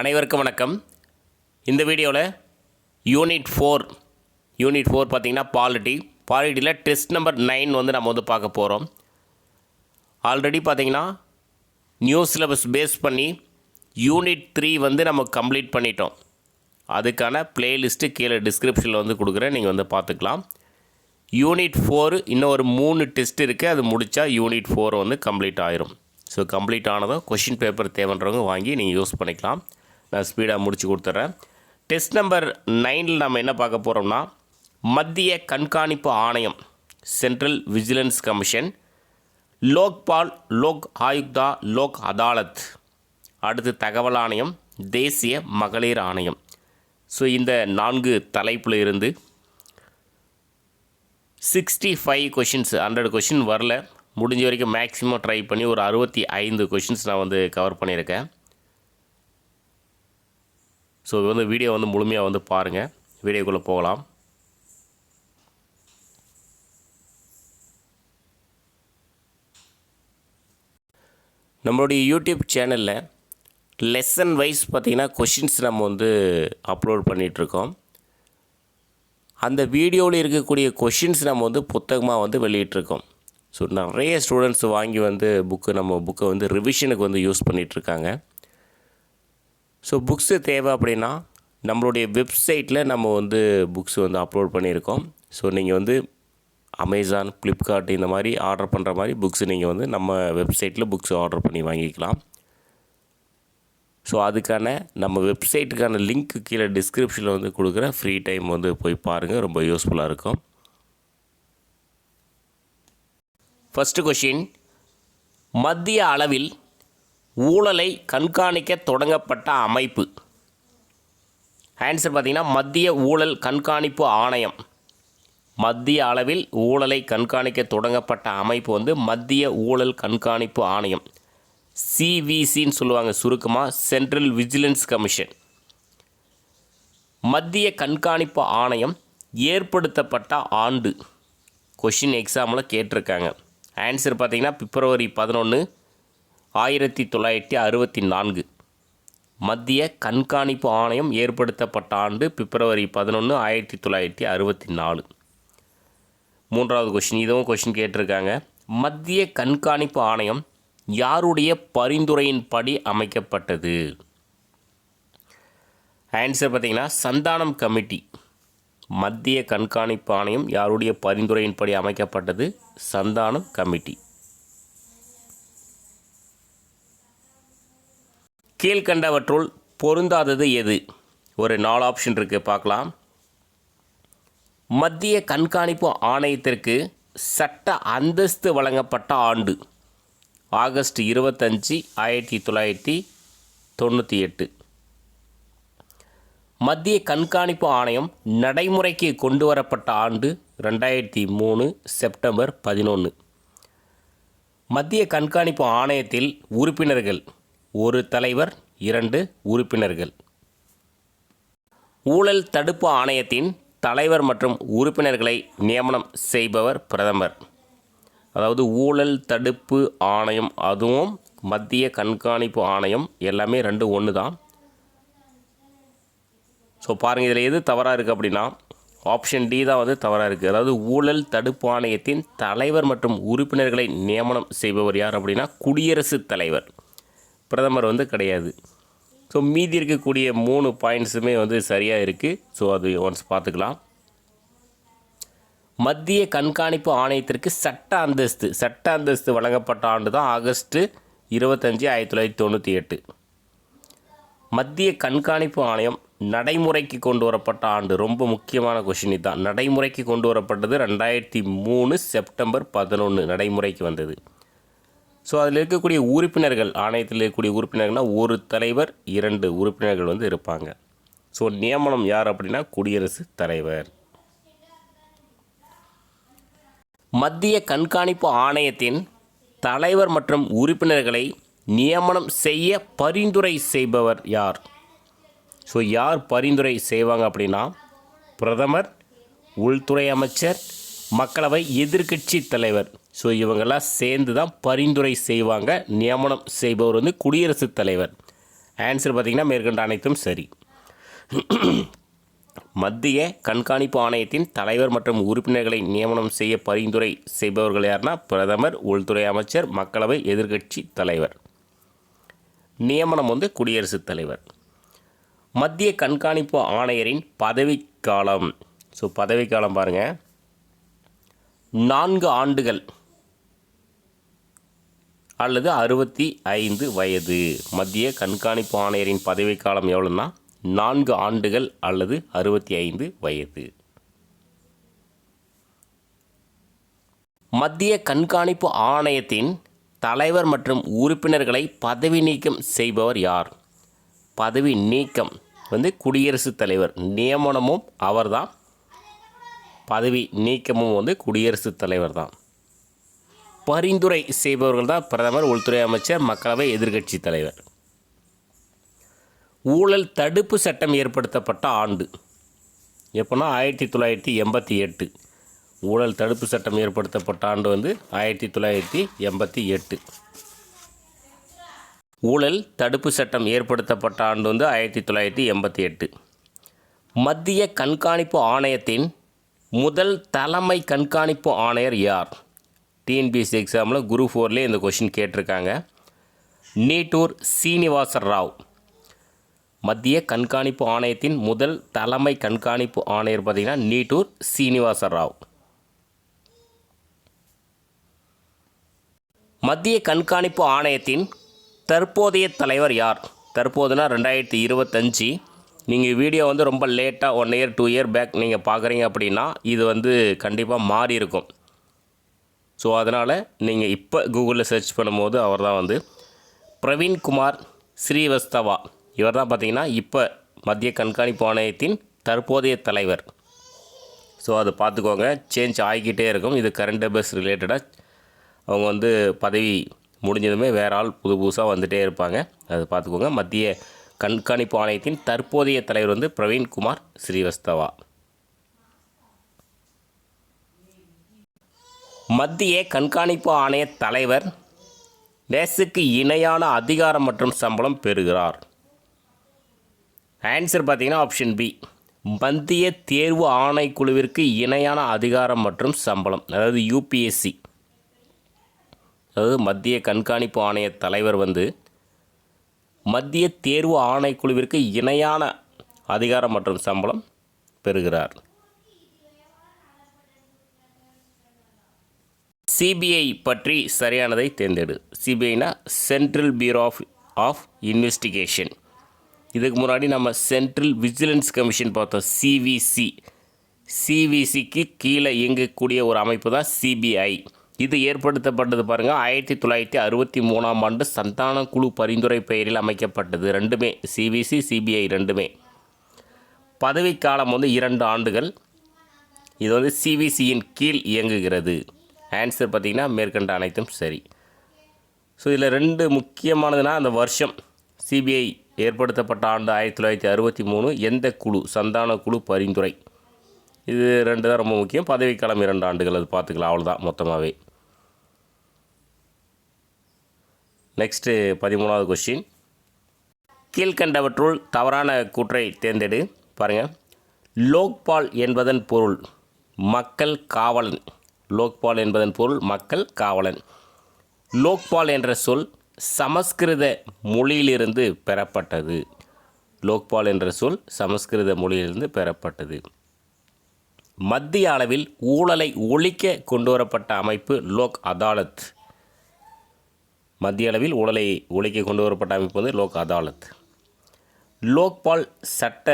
அனைவருக்கும் வணக்கம். இந்த வீடியோவில் யூனிட் 4 பார்த்திங்கன்னா பாலிட்டியில் டெஸ்ட் நம்பர் 9 வந்து நம்ம வந்து பார்க்க போகிறோம். ஆல்ரெடி பார்த்திங்கன்னா நியூ சிலபஸ் பேஸ் பண்ணி யூனிட் 3 வந்து நம்ம கம்ப்ளீட் பண்ணிட்டோம். அதுக்கான பிளேலிஸ்ட்டு கீழே டிஸ்கிரிப்ஷனில் வந்து கொடுக்குறேன், நீங்கள் வந்து பார்த்துக்கலாம். யூனிட் 4 இன்னும் ஒரு 3 டெஸ்ட் இருக்குது, அது முடித்தா யூனிட் 4 வந்து கம்ப்ளீட் ஆயிரும். ஸோ கம்ப்ளீட் ஆனதும் கொஷின் பேப்பர் தேவைன்றவங்க வாங்கி நீங்கள் யூஸ் பண்ணிக்கலாம். நான் ஸ்பீடாக முடித்து கொடுத்துட்றேன். டெஸ்ட் நம்பர் 9 நம்ம என்ன பார்க்க போகிறோம்னா, மத்திய கண்காணிப்பு ஆணையம் central vigilance commission, Lokpal, Lok Ayukta, Lok Adalat, அடுத்து தகவல் ஆணையம், தேசிய மகளிர் ஆணையம். ஸோ இந்த 4 தலைப்பில் இருந்து 65 கொஷின்ஸ், 100 கொஷின் வரல, முடிஞ்ச வரைக்கும் மேக்ஸிமம் ட்ரை பண்ணி ஒரு 65 கொஷின்ஸ் நான் வந்து கவர் பண்ணியிருக்கேன். ஸோ வந்து வீடியோ வந்து முழுமையாக வந்து பாருங்கள். வீடியோக்குள்ளே போகலாம். நம்மளுடைய யூடியூப் சேனலில் லெசன் வைஸ் பார்த்திங்கன்னா கொஷின்ஸ் நம்ம வந்து அப்லோட் பண்ணிகிட்ருக்கோம். அந்த வீடியோவில் இருக்கக்கூடிய கொஷின்ஸ் நம்ம வந்து புத்தகமாக வந்து வெளியிட்ருக்கோம். ஸோ நிறைய ஸ்டூடெண்ட்ஸ் வாங்கி வந்து புக்கை வந்து ரிவிஷனுக்கு வந்து யூஸ் பண்ணிகிட்ருக்காங்க. ஸோ புக்ஸு தேவை அப்படின்னா நம்மளுடைய வெப்சைட்டில் நம்ம வந்து புக்ஸ் வந்து அப்லோட் பண்ணியிருக்கோம். ஸோ நீங்கள் வந்து அமேசான், ஃப்ளிப்கார்ட் இந்த மாதிரி ஆர்டர் பண்ணுற மாதிரி புக்ஸு நீங்கள் வந்து நம்ம வெப்சைட்டில் புக்ஸ் ஆர்டர் பண்ணி வாங்கிக்கலாம். ஸோ அதுக்கான நம்ம வெப்சைட்டுக்கான லிங்க் கீழே டிஸ்கிரிப்ஷனில் வந்து கொடுக்குறேன். ஃப்ரீ டைம் வந்து போய் பாருங்கள், ரொம்ப யூஸ்ஃபுல்லாக இருக்கும். ஃபஸ்ட்டு கொஷின், மத்திய அளவில் ஊழலை கண்காணிக்க தொடங்கப்பட்ட அமைப்பு. ஆன்சர் பார்த்திங்கன்னா மத்திய ஊழல் கண்காணிப்பு ஆணையம். மத்திய அளவில் ஊழலை கண்காணிக்க தொடங்கப்பட்ட அமைப்பு வந்து மத்திய ஊழல் கண்காணிப்பு ஆணையம், சிவிசின்னு சொல்லுவாங்க சுருக்கமாக, சென்ட்ரல் விஜிலன்ஸ் கமிஷன். மத்திய கண்காணிப்பு ஆணையம் ஏற்படுத்தப்பட்ட ஆண்டு கொஷின் எக்ஸாமில் கேட்டிருக்காங்க. ஆன்சர் பார்த்திங்கன்னா பிப்ரவரி 11, 1964. மத்திய கண்காணிப்பு ஆணையம் ஏற்படுத்தப்பட்ட ஆண்டு பிப்ரவரி 11, 1964. மூன்றாவது கொஷின், இதுவும் கொஷின் கேட்டிருக்காங்க. மத்திய கண்காணிப்பு ஆணையம் யாருடைய பரிந்துரையின்படி அமைக்கப்பட்டது? ஆன்சர் பார்த்திங்கன்னா சந்தானம் கமிட்டி. மத்திய கண்காணிப்பு ஆணையம் யாருடைய பரிந்துரையின்படி அமைக்கப்பட்டது? சந்தானம் கமிட்டி. கீழ்கண்டவற்றுள் பொருந்தாதது எது? ஒரு 4 ஆப்ஷன் இருக்குது, பார்க்கலாம். மத்திய கண்காணிப்பு ஆணையத்திற்கு சட்ட அந்தஸ்து வழங்கப்பட்ட ஆண்டு ஆகஸ்ட் 25, 1998. மத்திய கண்காணிப்பு ஆணையம் நடைமுறைக்கு கொண்டு வரப்பட்ட ஆண்டு 2003, செப்டம்பர் 11. மத்திய கண்காணிப்பு ஆணையத்தில் உறுப்பினர்கள் 1 தலைவர், 2 உறுப்பினர்கள். ஊழல் தடுப்பு ஆணையத்தின் தலைவர் மற்றும் உறுப்பினர்களை நியமனம் செய்பவர் பிரதமர். அதாவது ஊழல் தடுப்பு ஆணையம், அதுவும் மத்திய கண்காணிப்பு ஆணையம், எல்லாமே 2 ஒன்று தான். ஸோ பாருங்கள், இதில் எது தவறாக இருக்குது அப்படின்னா ஆப்ஷன் டி தான் வந்து தவறாக இருக்குது. அதாவது ஊழல் தடுப்பு ஆணையத்தின் தலைவர் மற்றும் உறுப்பினர்களை நியமனம் செய்பவர் யார் அப்படின்னா குடியரசுத் தலைவர், பிரதமர் வந்து கிடையாது. ஸோ மீதி இருக்கக்கூடிய 3 பாயிண்ட்ஸுமே வந்து சரியாக இருக்குது. ஸோ அது ஒன்ஸ் பார்த்துக்கலாம். மத்திய கண்காணிப்பு ஆணையத்திற்கு சட்ட அந்தஸ்து வழங்கப்பட்ட ஆண்டு தான் ஆகஸ்ட் 25, 1998. மத்திய கண்காணிப்பு ஆணையம் நடைமுறைக்கு கொண்டு வரப்பட்ட ஆண்டு, ரொம்ப முக்கியமான கொஷின் இதுதான். நடைமுறைக்கு கொண்டு வரப்பட்டது 2003, செப்டம்பர் 11 நடைமுறைக்கு வந்தது. ஸோ அதில் இருக்கக்கூடிய உறுப்பினர்கள், ஆணையத்தில் இருக்கக்கூடிய உறுப்பினர்கள்னால் 1 தலைவர், 2 உறுப்பினர்கள் வந்து இருப்பாங்க. ஸோ நியமனம் யார் அப்படின்னா குடியரசுத் தலைவர். மத்திய கண்காணிப்பு ஆணையத்தின் தலைவர் மற்றும் உறுப்பினர்களை நியமனம் செய்ய பரிந்துரை செய்பவர் யார்? ஸோ யார் பரிந்துரை செய்வாங்க அப்படின்னா பிரதமர், உள்துறை அமைச்சர், மக்களவை எதிர்க்கட்சி தலைவர். ஸோ இவங்கெல்லாம் சேர்ந்து தான் பரிந்துரை செய்வாங்க. நியமனம் செய்பவர் வந்து குடியரசுத் தலைவர். ஆன்சர் பார்த்திங்கன்னா மேற்கண்ட அனைத்தும் சரி. மத்திய கண்காணிப்பு ஆணையத்தின் தலைவர் மற்றும் உறுப்பினர்களை நியமனம் செய்ய பரிந்துரை செய்பவர்கள் யாருன்னா பிரதமர், உள்துறை அமைச்சர், மக்களவை, எதிர்க்கட்சி தலைவர். நியமனம் வந்து குடியரசுத் தலைவர். மத்திய கண்காணிப்பு ஆணையரின் பதவிக்காலம். ஸோ பதவிக்காலம் பாருங்கள், 4 ஆண்டுகள் அல்லது 65 வயது. மத்திய கண்காணிப்பு ஆணையரின் பதவிக்காலம் எவ்வளோன்னா 4 ஆண்டுகள் அல்லது 65 வயது. மத்திய கண்காணிப்பு ஆணையத்தின் தலைவர் மற்றும் உறுப்பினர்களை பதவி நீக்கம் செய்பவர் யார்? பதவி நீக்கம் வந்து குடியரசுத் தலைவர். நியமனமும் அவர்தான், பதவி நீக்கமும் வந்து குடியரசுத் தலைவர் தான். பரிந்துரை செய்பவர்கள் தான் பிரதமர், உள்துறை அமைச்சர், மக்களவை, எதிர்க்கட்சி தலைவர். ஊழல் தடுப்பு சட்டம் ஏற்படுத்தப்பட்ட ஆண்டு எப்போனா 1988. ஊழல் தடுப்பு சட்டம் ஏற்படுத்தப்பட்ட ஆண்டு வந்து 1988. ஊழல் தடுப்பு சட்டம் ஏற்படுத்தப்பட்ட ஆண்டு வந்து 1988. மத்திய கண்காணிப்பு ஆணையத்தின் முதல் தலைமை கண்காணிப்பு ஆணையர் யார்? டிஎன்பிஎஸ்சி எக்ஸாமில் குரூப் 4லே இந்த கொஷின் கேட்டிருக்காங்க. நீட்டூர் சீனிவாச ராவ். மத்திய கண்காணிப்பு ஆணையத்தின் முதல் தலைமை கண்காணிப்பு ஆணையர் பார்த்திங்கன்னா நீட்டூர் சீனிவாச ராவ். மத்திய கண்காணிப்பு ஆணையத்தின் தற்போதைய தலைவர் யார்? தற்போதுனா 2025. நீங்கள் வீடியோ வந்து ரொம்ப லேட்டாக 1 இயர் 2 இயர் பேக் நீங்கள் பார்க்குறீங்க அப்படின்னா இது வந்து கண்டிப்பாக மாறி இருக்கும். ஸோ அதனால் நீங்கள் இப்போ கூகுளில் சர்ச் பண்ணும்போது அவர் தான் வந்து பிரவீன்குமார் ஸ்ரீவஸ்தவா. இவர் தான் பார்த்திங்கன்னா இப்போ மத்திய கண்காணிப்பு ஆணையத்தின் தற்போதைய தலைவர். ஸோ அதை பார்த்துக்கோங்க, சேஞ்ச் ஆகிக்கிட்டே இருக்கும். இது கரண்ட் அஃபேர்ஸ் ரிலேட்டடாக அவங்க வந்து பதவி முடிஞ்சதுமே வேறு ஆள் புதுசாக வந்துகிட்டே இருப்பாங்க. அதை பார்த்துக்கோங்க. மத்திய கண்காணிப்பு ஆணையத்தின் தற்போதைய தலைவர் வந்து பிரவீன்குமார் ஸ்ரீவஸ்தவா. மத்திய கண்காணிப்பு ஆணைய தலைவர் நேசுக்கு இணையான அதிகாரம் மற்றும் சம்பளம் பெறுகிறார். ஆன்சர் பார்த்தீங்கன்னா ஆப்ஷன் பி, மத்திய தேர்வு ஆணைக்குழுவிற்கு இணையான அதிகாரம் மற்றும் சம்பளம், அதாவது யூபிஎஸ்சி. அதாவது மத்திய கண்காணிப்பு ஆணைய தலைவர் வந்து மத்திய தேர்வு ஆணைக்குழுவிற்கு இணையான அதிகாரம் மற்றும் சம்பளம் பெறுகிறார். சிபிஐ பற்றி சரியானதை தேர்ந்தெடு. சிபிஐனா சென்ட்ரல் பியூரோ ஆஃப் இன்வெஸ்டிகேஷன். இதுக்கு முன்னாடி நம்ம சென்ட்ரல் விஜிலன்ஸ் கமிஷன் பார்த்தோம், சிவிசி. சிவிசிக்கு கீழே இயங்கக்கூடிய ஒரு அமைப்பு தான் சிபிஐ. இது ஏற்படுத்தப்பட்டது பாருங்கள் 1963ஆம் ஆண்டு சந்தான குழு பரிந்துரை பெயரில் அமைக்கப்பட்டது. ரெண்டுமே சிவிசி சிபிஐ ரெண்டுமே. பதவிக்காலம் வந்து 2 ஆண்டுகள். இது வந்து சிவிசியின் கீழ் இயங்குகிறது. ஆன்சர் பார்த்திங்கன்னா மேற்கண்ட அனைத்தும் சரி. ஸோ இதில் 2 முக்கியமானதுன்னா அந்த வருஷம். சிபிஐ ஏற்படுத்தப்பட்ட ஆண்டு 1963. எந்த குழு? சந்தான குழு பரிந்துரை. இது 2 தான் ரொம்ப முக்கியம். பதவிக்காலம் 2 ஆண்டுகள். அது பார்த்துக்கலாம், அவ்வளோதான் மொத்தமாகவே. நெக்ஸ்ட்டு 13வது கொஸ்டின். கீழ்கண்டவற்றுள் தவறான கூற்றை தேர்ந்தெடு. பாருங்கள், லோக்பால் என்பதன் பொருள் மக்கள் காவலன். லோக்பால் என்பதன் பொருள் மக்கள் காவலன். லோக்பால் என்ற சொல் சமஸ்கிருத மொழியிலிருந்து பெறப்பட்டது. லோக்பால் என்ற சொல் சமஸ்கிருத மொழியிலிருந்து பெறப்பட்டது. மத்திய அளவில் ஊழலை ஒழிக்க கொண்டுவரப்பட்ட அமைப்பு லோக் அதாலத். மத்திய அளவில் ஊழலை ஒழிக்க கொண்டுவரப்பட்ட அமைப்பு வந்து லோக் அதாலத். லோக்பால் சட்ட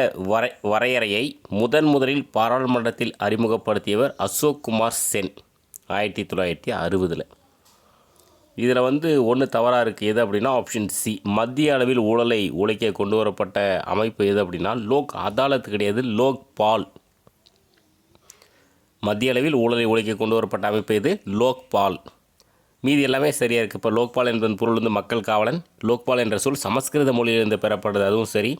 வரையறையை முதலில் பாராளுமன்றத்தில் அறிமுகப்படுத்தியவர் அசோக் குமார் சென் 1960. இதில் வந்து ஒன்று தவறாக இருக்குது. எது அப்படின்னா ஆப்ஷன் சி, மத்திய அளவில் ஊழலை ஒழிக்க கொண்டு வரப்பட்ட அமைப்பு எது அப்படின்னா லோக் அதாலத் கிடையாது, லோக்பால். மத்திய அளவில் ஊழலை ஒழிக்க கொண்டு வரப்பட்ட அமைப்பு எது? லோக்பால். மீதி எல்லாமே சரியாக இருக்குது. இப்போ லோக்பால் என்பதன் பொருள் வந்து மக்கள் காவலன். லோக்பால் என்ற சொல் சமஸ்கிருத மொழியிலிருந்து பெறப்பட்டது, அதுவும் சரி.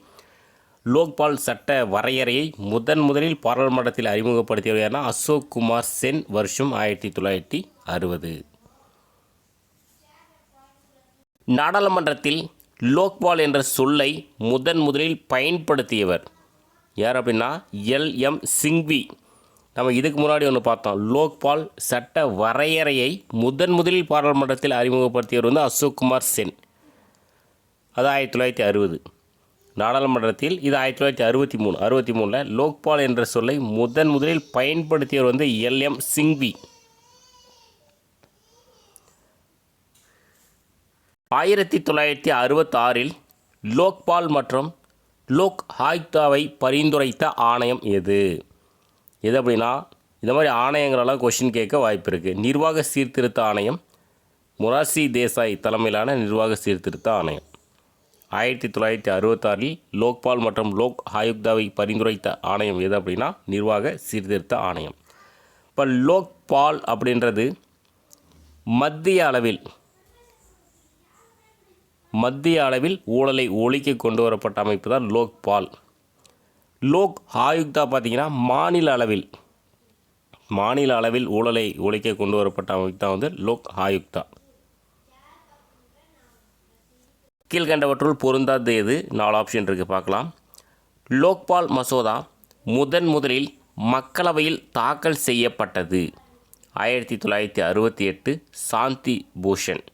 லோக்பால் சட்ட வரையறையை முதலில் பாராளுமன்றத்தில் அறிமுகப்படுத்தியவர் யாருன்னா அசோக் குமார் சென், வருஷம் 1960. நாடாளுமன்றத்தில் லோக்பால் என்ற சொல்லை முதலில் பயன்படுத்தியவர் யார் அப்படின்னா எல்எம் சிங்வி. நம்ம இதுக்கு முன்னாடி ஒன்று பார்த்தோம். லோக்பால் சட்ட வரையறையை முதலில் பாராளுமன்றத்தில் அறிமுகப்படுத்தியவர் வந்து அசோக் குமார் சென். அது 1960. நாடாளுமன்றத்தில் இது 1963. லோக்பால் என்ற சொல்லை முதலில் பயன்படுத்தியவர் வந்து எல்எம் சிங்வி. 1966 லோக்பால் மற்றும் லோக் ஆயுக்தாவை பரிந்துரைத்த ஆணையம் எது அப்படின்னா இந்த மாதிரி ஆணையங்களெல்லாம் கொஷின் கேட்க வாய்ப்பு இருக்குது. நிர்வாக சீர்திருத்த ஆணையம், மொரார்ஜி தேசாய் தலைமையிலான நிர்வாக சீர்திருத்த ஆணையம். 1966 லோக்பால் மற்றும் லோக் ஆயுக்தாவை பரிந்துரைத்த ஆணையம் எது அப்படின்னா நிர்வாக சீர்திருத்த ஆணையம். இப்போ லோக்பால் அப்படின்றது மத்திய அளவில் ஊழலை ஒழிக்க கொண்டு வரப்பட்ட அமைப்பு தான் லோக்பால். லோக் ஆயுக்தா பார்த்திங்கன்னா மாநில அளவில் ஊழலை ஒழிக்க கொண்டு வரப்பட்ட அமைப்பு தான் வந்து லோக் ஆயுக்தா. கீழ்கண்டவற்றுள் பொருந்தாது எது? 4 ஆப்ஷன் இருக்குது, பார்க்கலாம். லோக்பால் மசோதா முதலில் மக்களவையில் தாக்கல் செய்யப்பட்டது 1968 சாந்தி பூஷன்.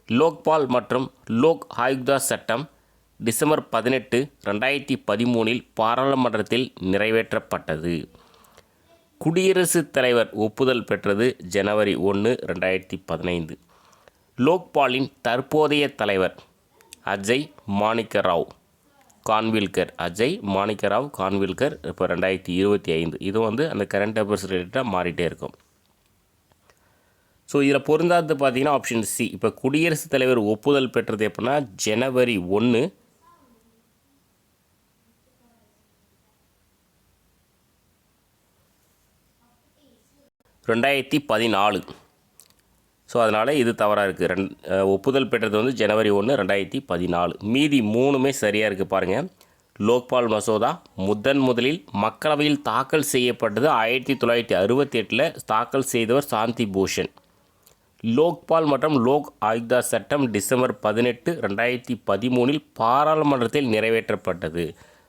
லோக்பால் மற்றும் லோக் ஆயுக்தா சட்டம் டிசம்பர் 18, 2013 பாராளுமன்றத்தில் நிறைவேற்றப்பட்டது. குடியரசுத் தலைவர் ஒப்புதல் பெற்றது ஜனவரி 1, 2015. லோக்பாலின் தற்போதைய தலைவர் அஜய் மாணிக்கராவ் கான்வில்கர். இப்போ 2025. இது வந்து அந்த கரண்ட் அஃபேர்ஸ் ரிலேட்டடாக மாறிட்டே இருக்கும். ஸோ இதில் பொருந்தாது பார்த்தீங்கன்னா ஆப்ஷன் சி. இப்போ குடியரசுத் தலைவர் ஒப்புதல் பெற்றது எப்படின்னா ஜனவரி 1, 2014. ஸோ அதனால் இது தவறாக இருக்குது. ஒப்புதல் பெற்றது வந்து ஜனவரி 1, 2014. மீதி 3மே சரியாக இருக்குது பாருங்கள். லோக்பால் மசோதா முதலில் மக்களவையில் தாக்கல் செய்யப்பட்டது 1968 தாக்கல் செய்தவர் சாந்தி பூஷன். லோக்பால் மற்றும் லோக் ஆயுக்தா சட்டம் டிசம்பர் 18, 2013 பாராளுமன்றத்தில் நிறைவேற்றப்பட்டது.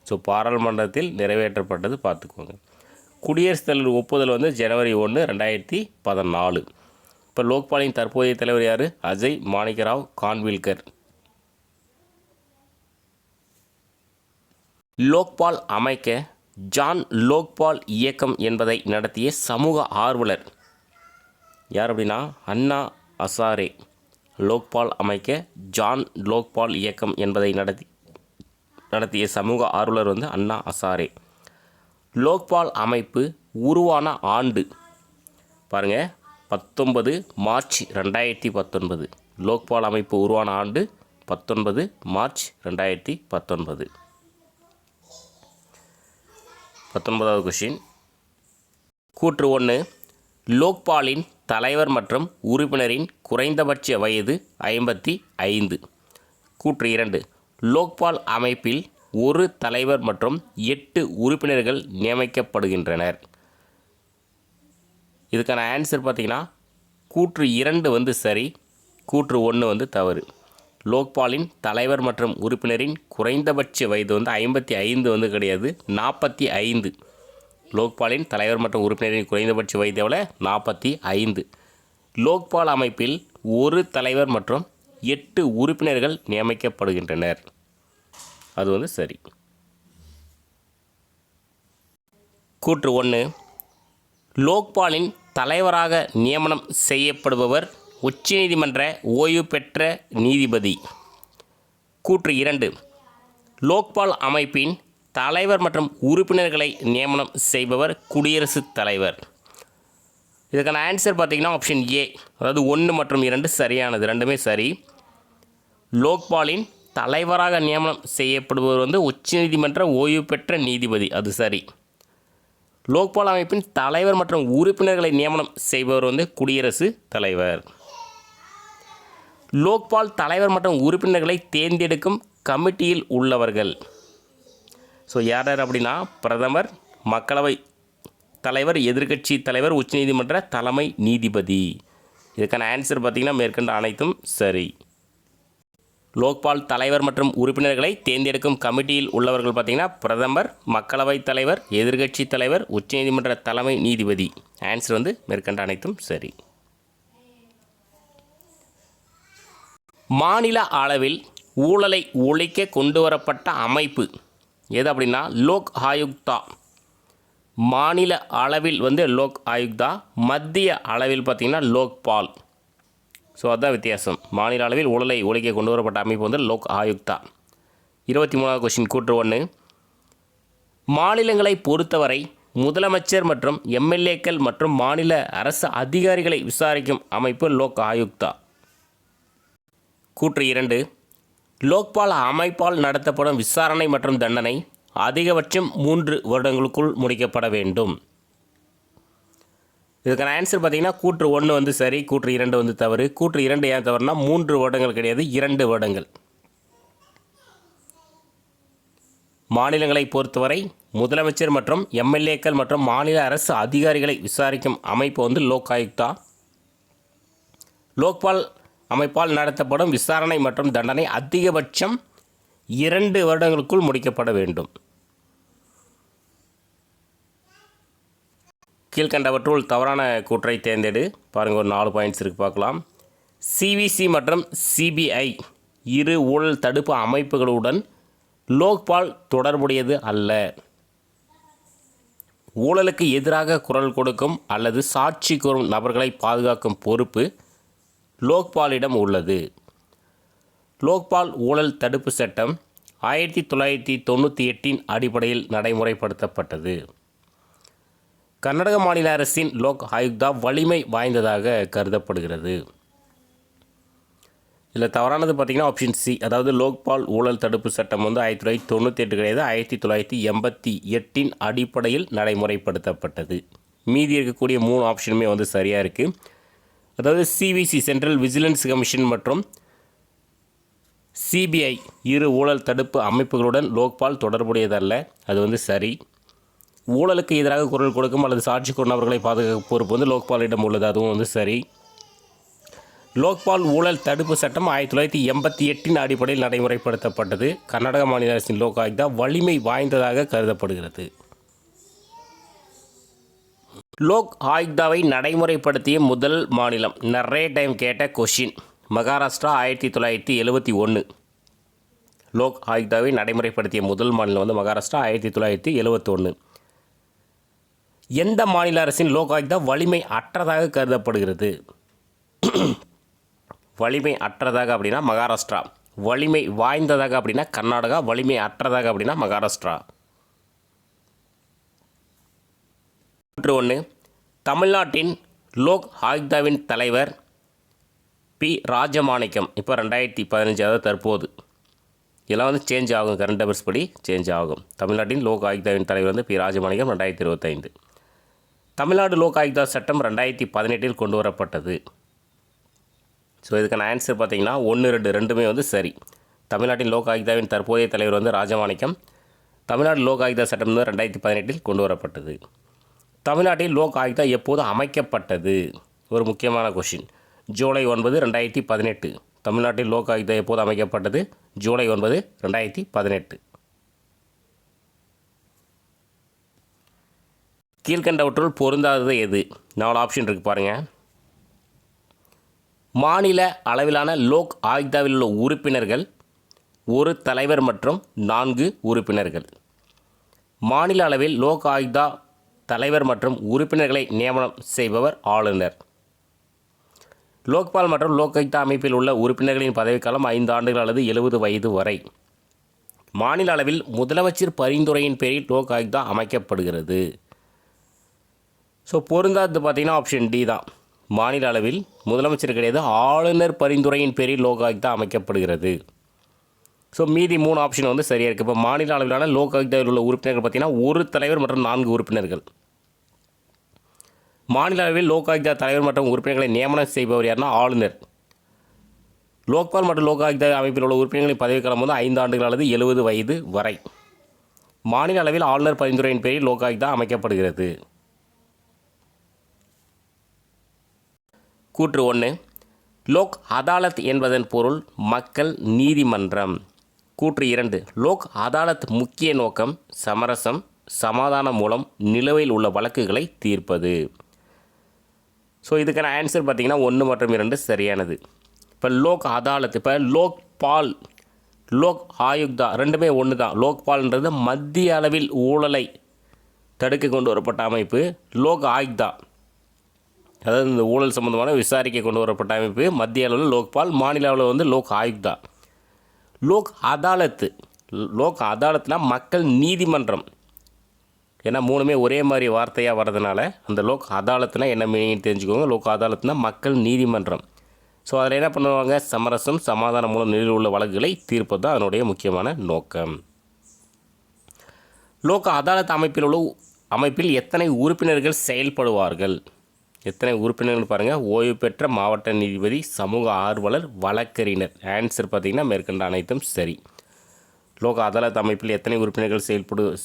ஸோ பாராளுமன்றத்தில் நிறைவேற்றப்பட்டது பார்த்துக்கோங்க. குடியரசுத் தலைவர் ஒப்புதல் வந்து ஜனவரி 1, 2014. இப்போ லோக்பாலின் தற்போதைய தலைவர் யார்? அஜய் மாணிக்கராவ் கான்வில்கர். லோக்பால் அமைக்க ஜான் லோக்பால் இயக்கம் என்பதை நடத்திய சமூக ஆர்வலர் யார் அப்படின்னா அண்ணா ஹசாரே. லோக்பால் அமைக்க ஜான் லோக்பால் இயக்கம் என்பதை நடத்திய சமூக ஆர்வலர் வந்து அண்ணா ஹசாரே. லோக்பால் அமைப்பு உருவான ஆண்டு பாருங்கள் 19 மார்ச் 2019. லோக்பால் அமைப்பு உருவான ஆண்டு 19 மார்ச் 2019. 19வது கொஷின். கூற்று 1 லோக்பாலின் தலைவர் மற்றும் உறுப்பினரின் குறைந்தபட்ச வயது 55. கூற்று 2 லோக்பால் அமைப்பில் ஒரு தலைவர் மற்றும் 8 உறுப்பினர்கள் நியமிக்கப்படுகின்றனர். இதுக்கான ஆன்சர் பார்த்திங்கன்னா கூற்று 2 வந்து சரி, கூற்று 1 வந்து தவறு. லோக்பாலின் தலைவர் மற்றும் உறுப்பினரின் குறைந்தபட்ச வயது வந்து 55 வந்து கிடையாது, 45. லோக்பாலின் தலைவர் மற்றும் உறுப்பினரின் குறைந்தபட்ச வயது எவ்வளோ? 45. லோக்பால் அமைப்பில் ஒரு தலைவர் மற்றும் 8 உறுப்பினர்கள் நியமிக்கப்படுகின்றனர். அது வந்து சரி. கூற்று 1 லோக்பாலின் தலைவராக நியமனம் செய்யப்படுபவர் உச்சநீதிமன்ற ஓய்வு பெற்ற நீதிபதி. கூற்று 2 லோக்பால் அமைப்பின் தலைவர் மற்றும் உறுப்பினர்களை நியமனம் செய்பவர் குடியரசுத் தலைவர். இதுக்கான ஆன்சர் பார்த்திங்கன்னா ஆப்ஷன் ஏ, அதாவது 1 மற்றும் 2 சரியானது, ரெண்டுமே சரி. லோக்பாலின் தலைவராக நியமனம் செய்யப்படுபவர் வந்து உச்சநீதிமன்ற ஓய்வு பெற்ற நீதிபதி, அது சரி. லோக்பால் அமைப்பின் தலைவர் மற்றும் உறுப்பினர்களை நியமனம் செய்பவர் வந்து குடியரசுத் தலைவர். லோக்பால் தலைவர் மற்றும் உறுப்பினர்களை தேர்ந்தெடுக்கும் கமிட்டியில் உள்ளவர்கள் ஸோ யார் யார் அப்படின்னா பிரதமர், மக்களவை தலைவர், எதிர்க்கட்சி தலைவர், உச்சநீதிமன்ற தலைமை நீதிபதி. இதுக்கான ஆன்சர் பார்த்திங்கன்னா மேற்கண்ட அனைத்தும் சரி. லோக்பால் தலைவர் மற்றும் உறுப்பினர்களை தேர்ந்தெடுக்கும் கமிட்டியில் உள்ளவர்கள் பார்த்திங்கன்னா பிரதமர், மக்களவைத் தலைவர், எதிர்க்கட்சி தலைவர், உச்சநீதிமன்ற தலைமை நீதிபதி. ஆன்சர் வந்து மேற்கண்ட அனைத்தும் சரி. மாநில அளவில் ஊழலை ஒழிக்க கொண்டு வரப்பட்ட அமைப்பு எது அப்படின்னா லோக் ஆயுக்தா. மாநில அளவில் வந்து லோக் ஆயுக்தா, மத்திய அளவில் பார்த்திங்கன்னா லோக்பால். ஸோ அதுதான் வித்தியாசம். மாநில அளவில் ஊழலை ஒழிக்க கொண்டு வரப்பட்ட அமைப்பு வந்து லோக் ஆயுக்தா. 23வது கொஸ்டின் கூற்று 1. மாநிலங்களை பொறுத்தவரை முதலமைச்சர் மற்றும் எம்எல்ஏக்கள் மற்றும் மாநில அரசு அதிகாரிகளை விசாரிக்கும் அமைப்பு லோக் ஆயுக்தா. கூற்று 2. லோக்பால் அமைப்பால் நடத்தப்படும் விசாரணை மற்றும் தண்டனை அதிகபட்சம் 3 வருடங்களுக்குள் முடிக்கப்பட வேண்டும். இதுக்கான ஆன்சர் பார்த்தீங்கன்னா கூற்று 1 வந்து சரி, கூற்று 2 வந்து தவறு. கூற்று 2 ஏன் தவறுனா 3 வருடங்கள் கிடையாது, 2 வருடங்கள். மாநிலங்களை பொறுத்தவரை முதலமைச்சர் மற்றும் எம்எல்ஏக்கள் மற்றும் மாநில அரசு அதிகாரிகளை விசாரிக்கும் அமைப்பு வந்து லோக் ஆயுக்தா. லோக்பால் அமைப்பால் நடத்தப்படும் விசாரணை மற்றும் தண்டனை அதிகபட்சம் 2 வருடங்களுக்குள் முடிக்கப்பட வேண்டும். கீழ்கண்டவற்றுள் தவறான கூற்றை தேர்ந்தெடு. பாருங்கள், ஒரு 4 பாயிண்ட்ஸ் இருக்குது, பார்க்கலாம். சிவிசி மற்றும் சிபிஐ இரு ஊழல் தடுப்பு அமைப்புகளுடன் லோக்பால் தொடர்புடையது அல்ல. ஊழலுக்கு எதிராக குரல் கொடுக்கும் அல்லது சாட்சி கூறும் நபர்களை பாதுகாக்கும் பொறுப்பு லோக்பாலிடம் உள்ளது. லோக்பால் ஊழல் தடுப்பு சட்டம் 1998 அடிப்படையில் நடைமுறைப்படுத்தப்பட்டது. கர்நாடக மாநில அரசின் லோக் ஆயுக்தா வலிமை வாய்ந்ததாக கருதப்படுகிறது. இதில் தவறானது பார்த்திங்கன்னா ஆப்ஷன் சி, அதாவது லோக்பால் ஊழல் தடுப்பு சட்டம் வந்து 1998 கிடையாது, 1988 அடிப்படையில் நடைமுறைப்படுத்தப்பட்டது. மீதி இருக்கக்கூடிய 3 ஆப்ஷனுமே வந்து சரியாக இருக்குது. அதாவது சிவிசி சென்ட்ரல் விஜிலன்ஸ் கமிஷன் மற்றும் சிபிஐ இரு ஊழல் தடுப்பு அமைப்புகளுடன் லோக்பால் தொடர்புடையதல்ல, அது வந்து சரி. ஊழலுக்கு எதிராக குரல் கொடுக்கும் அல்லது சாட்சி கூறினவர்களை பாதுகாக்கும் பொறுப்பு வந்து லோக்பாலிடம் உள்ளது, அதுவும் வந்து சரி. லோக்பால் ஊழல் தடுப்பு சட்டம் 1988 அடிப்படையில் நடைமுறைப்படுத்தப்பட்டது. கர்நாடக மாநில அரசின் லோக் ஆயுக்தா வலிமை வாய்ந்ததாக கருதப்படுகிறது. லோக் ஆயுக்தாவை நடைமுறைப்படுத்திய முதல் மாநிலம் நிறைய டைம் கேட்ட கொஷின். மகாராஷ்டிரா 1971. லோக் ஆயுக்தாவை நடைமுறைப்படுத்திய முதல் மாநிலம் வந்து மகாராஷ்டிரா 1971. எந்த மாநில அரசின் லோக் ஆயுக்தா வலிமை அற்றதாக கருதப்படுகிறது? வலிமை அற்றதாக அப்படின்னா மகாராஷ்டிரா, வலிமை வாய்ந்ததாக அப்படின்னா கர்நாடகா, வலிமை அற்றதாக அப்படின்னா மகாராஷ்டிரா. 1. தமிழ்நாட்டின் லோக் ஆயுக்தாவின் தலைவர் பி ராஜமாணிக்கம். இப்போ 2015, அதாவது தற்போது. இதெல்லாம் வந்து சேஞ்ச் ஆகும், கரண்ட் அஃபேர்ஸ் படி சேஞ்ச் ஆகும். தமிழ்நாட்டின் லோக் ஆயுக்தாவின் தலைவர் வந்து பி ராஜமாணிக்கம், 2025. தமிழ்நாடு லோக் ஆயுக்தா சட்டம் 2018 கொண்டு வரப்பட்டது. ஸோ இதுக்கான ஆன்சர் பார்த்தீங்கன்னா 1, 2 ரெண்டுமே வந்து சரி. தமிழ்நாட்டின் லோக் ஆயுக்தாவின் தற்போதைய தலைவர் வந்து ராஜமாணிக்கம். தமிழ்நாடு லோக் ஆயுக்தா சட்டம் வந்து 2018 கொண்டு வரப்பட்டது. தமிழ்நாட்டில் லோக் ஆயுக்தா எப்போது அமைக்கப்பட்டது? ஒரு முக்கியமான கொஷின். ஜூலை 9, 2018. தமிழ்நாட்டில் லோக் ஆயுக்தா எப்போது அமைக்கப்பட்டது? ஜூலை 9, 2018. கீழ்கண்டவற்றுள் பொருந்தாதது எது? 4 ஆப்ஷன் இருக்குது பாருங்கள். மாநில அளவிலான லோக் ஆயுக்தாவில் உள்ள உறுப்பினர்கள் 1 தலைவர் மற்றும் 4 உறுப்பினர்கள். மாநில அளவில் லோக் ஆயுக்தா தலைவர் மற்றும் உறுப்பினர்களை நியமனம் செய்பவர் ஆளுநர். லோக்பால் மற்றும் லோக் ஆயுக்தா அமைப்பில் உள்ள உறுப்பினர்களின் பதவிக்காலம் 5 ஆண்டுகள் அல்லது 70 வயது வரை. மாநில அளவில் முதலமைச்சர் பரிந்துரையின் பேரில் லோக் ஆயுக்தா அமைக்கப்படுகிறது. ஸோ பொருந்தாது பார்த்தீங்கன்னா ஆப்ஷன் டி தான். மாநில அளவில் முதலமைச்சர் கிடையாது, ஆளுநர் பரிந்துரையின் பேரில் லோக் ஆயுக்தா அமைக்கப்படுகிறது. ஸோ மீதி 3 ஆப்ஷன் வந்து சரியாக இருக்குது. இப்போ மாநில அளவிலான லோக் ஆயுக்தாவில் உள்ள உறுப்பினர்கள் பார்த்திங்கன்னா 1 தலைவர் மற்றும் 4 உறுப்பினர்கள். மாநில அளவில் லோக் ஆயுக்தா தலைவர் மற்றும் உறுப்பினர்களை நியமனம் செய்பவர் யாருன்னா ஆளுநர். லோக்பால் மற்றும் லோக் ஆயுக்தா அமைப்பில் உள்ள உறுப்பினர்களின் பதவிக்காலம் வந்து 5 ஆண்டுகள் அல்லது 70 வயது வரை. மாநில அளவில் ஆளுநர் பரிந்துரையின் பேரில் லோக் ஆயுக்தா அமைக்கப்படுகிறது. கூற்று 1. லோக் அதாலத் என்பதன் பொருள் மக்கள் நீதிமன்றம். கூற்று 2, லோக் அதாலத் முக்கிய நோக்கம் சமரசம் சமாதானம் மூலம் நிலுவையில் உள்ள வழக்குகளை தீர்ப்பது. ஸோ இதுக்கான ஆன்சர் பார்த்திங்கன்னா 1 மற்றும் 2 சரியானது. இப்போ லோக் அதாலத், இப்போ லோக்பால், லோக் ஆயுக்தா ரெண்டுமே ஒன்று தான். லோக்பால்ன்றது மத்திய அளவில் ஊழலை தடுக்க கொண்டு வரப்பட்ட அமைப்பு. லோக் ஆயுக்தா அதாவது இந்த ஊழல் சம்பந்தமான விசாரிக்க கொண்டு வரப்பட்ட அமைப்பு மத்திய அளவில் லோக்பால், மாநில அளவில் வந்து லோக் ஆயுக்தா. லோக் அதாலத்து, லோக் அதாலத்னா மக்கள் நீதிமன்றம். ஏன்னா 3மே ஒரே மாதிரி வார்த்தையாக வர்றதுனால அந்த லோக் அதாலத்னா என்ன மீனிங் தெரிஞ்சுக்கோங்க. லோக் அதாலத்னா மக்கள் நீதிமன்றம். ஸோ அதில் என்ன பண்ணுவாங்க, சமரசம் சமாதானம் மூலம் நிலையில் உள்ள வழக்குகளை தீர்ப்பது தான் அதனுடைய முக்கியமான நோக்கம். லோக் அதாலத் அமைப்பில் எத்தனை உறுப்பினர்கள் செயல்படுவார்கள்? எத்தனை உறுப்பினர்கள் பாருங்கள். ஓய்வு பெற்ற மாவட்ட நீதிபதி, சமூக ஆர்வலர், வழக்கறிஞர். ஆன்சர் பார்த்திங்கன்னா மேற்கண்ட அனைத்தும் சரி. லோக் அதாலத் அமைப்பில் எத்தனை உறுப்பினர்கள்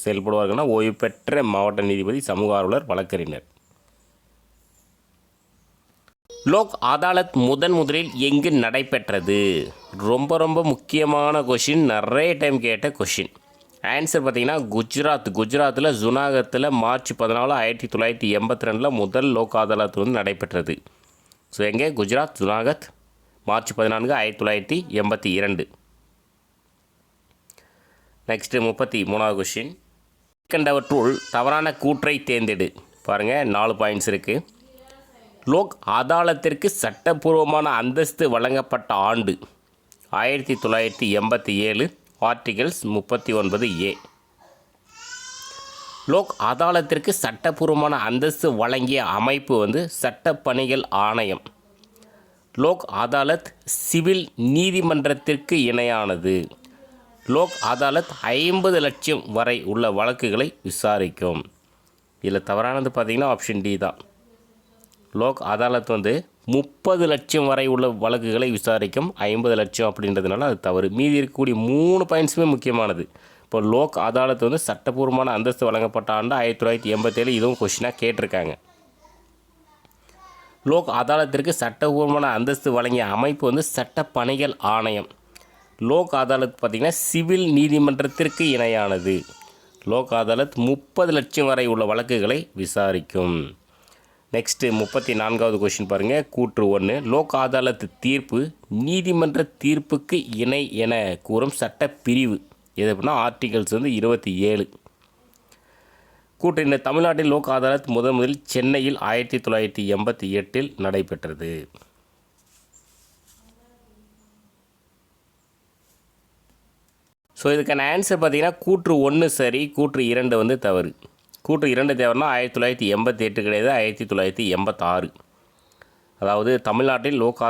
செயல்படுவார்கள்னா ஓய்வு பெற்ற மாவட்ட நீதிபதி, சமூக ஆர்வலர், வழக்கறிஞர். லோக் அதாலத் முதலில் எங்கு நடைபெற்றது? ரொம்ப ரொம்ப முக்கியமான கொஷின், நிறைய டைம் கேட்ட கொஷின். ஆன்சர் பார்த்திங்கன்னா குஜராத்தில் ஜுனாகத்தில் மார்ச் 14, 1982 முதல் லோக் அதாலத் வந்து நடைபெற்றது. ஸோ எங்கே? குஜராத், ஜுனாகத், மார்ச் 14, 1982. நெக்ஸ்ட்டு 33வது கொஷின். கண்டவற்றுள் தவறான கூற்றை தேர்ந்தெடு. பாருங்கள் 4 பாயிண்ட்ஸ் இருக்குது. லோக் அதாலத்திற்கு சட்டப்பூர்வமான அந்தஸ்து வழங்கப்பட்ட ஆண்டு 1987, ஆர்டிகல்ஸ் 39A. லோக் அதாலத்திற்கு சட்டப்பூர்வமான அந்தஸ்து வழங்கிய அமைப்பு வந்து சட்டப்பணிகள் ஆணையம். லோக் அதாலத் சிவில் நீதிமன்றத்திற்கு இணையானது. லோக் அதாலத் 50 லட்சம் வரை உள்ள வழக்குகளை விசாரிக்கும். இதில் தவறானது பார்த்திங்கன்னா ஆப்ஷன் டி தான். லோக் அதாலத் வந்து 30 லட்சம் வரை உள்ள வழக்குகளை விசாரிக்கும். 50 லட்சம் அப்படின்றதுனால அது தவறு. மீதி இருக்கக்கூடிய 3 பாயிண்ட்ஸுமே முக்கியமானது. இப்போ லோக் அதாலத் வந்து சட்டப்பூர்வமான அந்தஸ்து வழங்கப்பட்ட ஆண்டு 1987. இதுவும் கொஷினாக கேட்டிருக்காங்க. லோக் அதாலத்திற்கு சட்டப்பூர்வமான அந்தஸ்து வழங்கிய அமைப்பு வந்து சட்டப்பணிகள் ஆணையம். லோக் அதாலத் பார்த்திங்கன்னா சிவில் நீதிமன்றத்திற்கு இணையானது. லோக் அதாலத் 30 லட்சம் வரை உள்ள வழக்குகளை விசாரிக்கும். நெக்ஸ்ட்டு 34வது கொஷின் பாருங்கள். கூற்று 1, லோக் அதாலத் தீர்ப்பு நீதிமன்ற தீர்ப்புக்கு இணை என கூறும் சட்டப்பிரிவு எது அப்படின்னா ஆர்டிகல்ஸ் வந்து 27. கூற்று இந்த தமிழ்நாட்டில் லோக் அதாலத் முதலில் சென்னையில் 1988 நடைபெற்றது. ஸோ இதுக்கான ஆன்சர் பார்த்திங்கன்னா கூற்று 1 சரி, கூற்று 2 வந்து தவறு. கூற்று 2 தேவைன்னா 1988 கிடையாது, 1986. அதாவது தமிழ்நாட்டில் லோக்